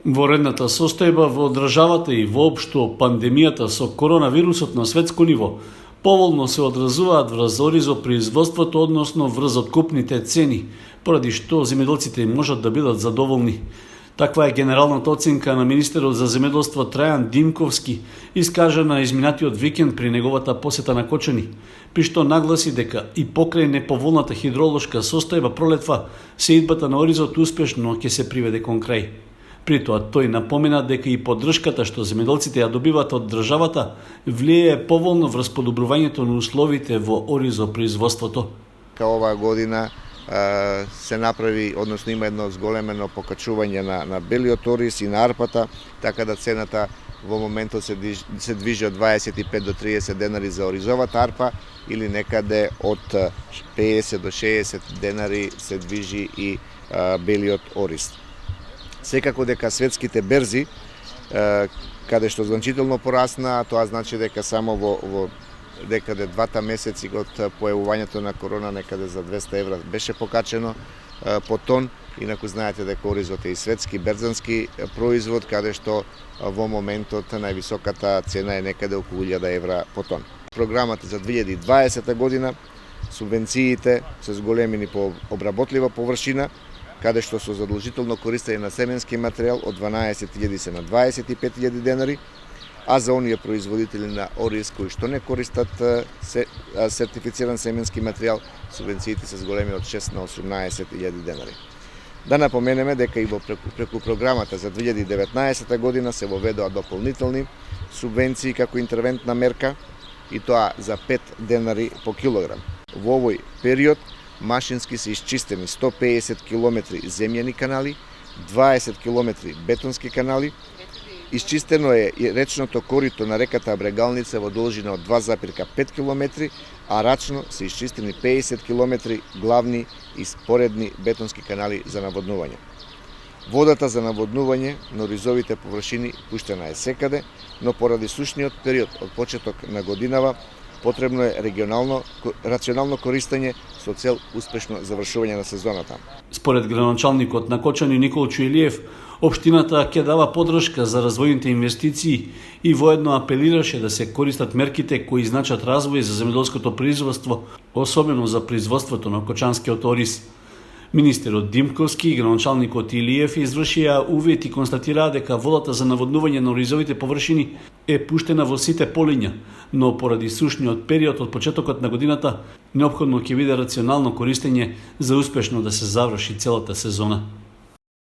Во редната состојба во државата и воопшто пандемијата со коронавирусот на светско ниво поволно се одразуваат врз оризопроизводството, односно врз откупните цени, поради што земјоделците можат да бидат задоволни. Таква е генералната оценка на министерот за земјоделство Трајан Димковски, искажана изминатиот викенд при неговата посета на Кочани, при што нагласи дека и покрај неповолната хидролошка состојба пролетва, сеидбата на оризот успешно ќе се приведе кон крај. При тоа тој напомена дека и поддршката што земјоделците ја добиваат од државата влијае поволно врз подобрувањето на условите во оризопроизводството. Оваа година се направи, односно има едно зголемено покачување на белиот ориз и на арпата, така да цената во моментот се движи од 25 до 30 денари за оризовата арпа или некаде од 50 до 60 денари се движи и белиот ориз. Секако дека светските берзи, каде што значително порасна, тоа значи дека само во декаде двата месеци од појавувањето на корона некаде за 200 евра беше покачено по тон. Инаку знаете дека оризот е и светски берзански производ, каде што во моментот највисоката цена е некаде околу 1000 евра по тон. Програмата за 2020 година, субвенциите се зголемени по обработлива површина, каде што со задолжително користење на семенски материјал од 12.000 се на 25.000 денари, а за оние производители на ориз кои што не користат сертифициран семенски материјал, субвенциите се зголемени од 6 на 18.000 денари. Да напоменеме дека и преку програмата за 2019 година се воведоа дополнителни субвенции како интервентна мерка, и тоа за 5 денари по килограм. Во овој период машински се исчистени 150 км земјани канали, 20 км бетонски канали, исчистено е и речното корито на реката Брегалница во должина од 2,5 км, а рачно се исчистени 50 км главни и споредни бетонски канали за наводнување. Водата за наводнување на оризовите површини пуштена е секаде, но поради сушниот период од почеток на годинава потребно е рационално користење со цел успешно завршување на сезоната. Според градоначалникот на Кочани Никол Чуелиев, општината ќе дава поддршка за развојните инвестиции и воедно апелираше да се користат мерките кои значат развој за земјоделското производство, особено за производството на кочанскиот ориз. Министерот Димковски и градоначалникот Илиев извршија увид и констатираа дека водата за наводнување на оризовите површини е пуштена во сите полиња, но поради сушниот период од почетокот на годината неопходно ќе биде рационално користење за успешно да се заврши целата сезона.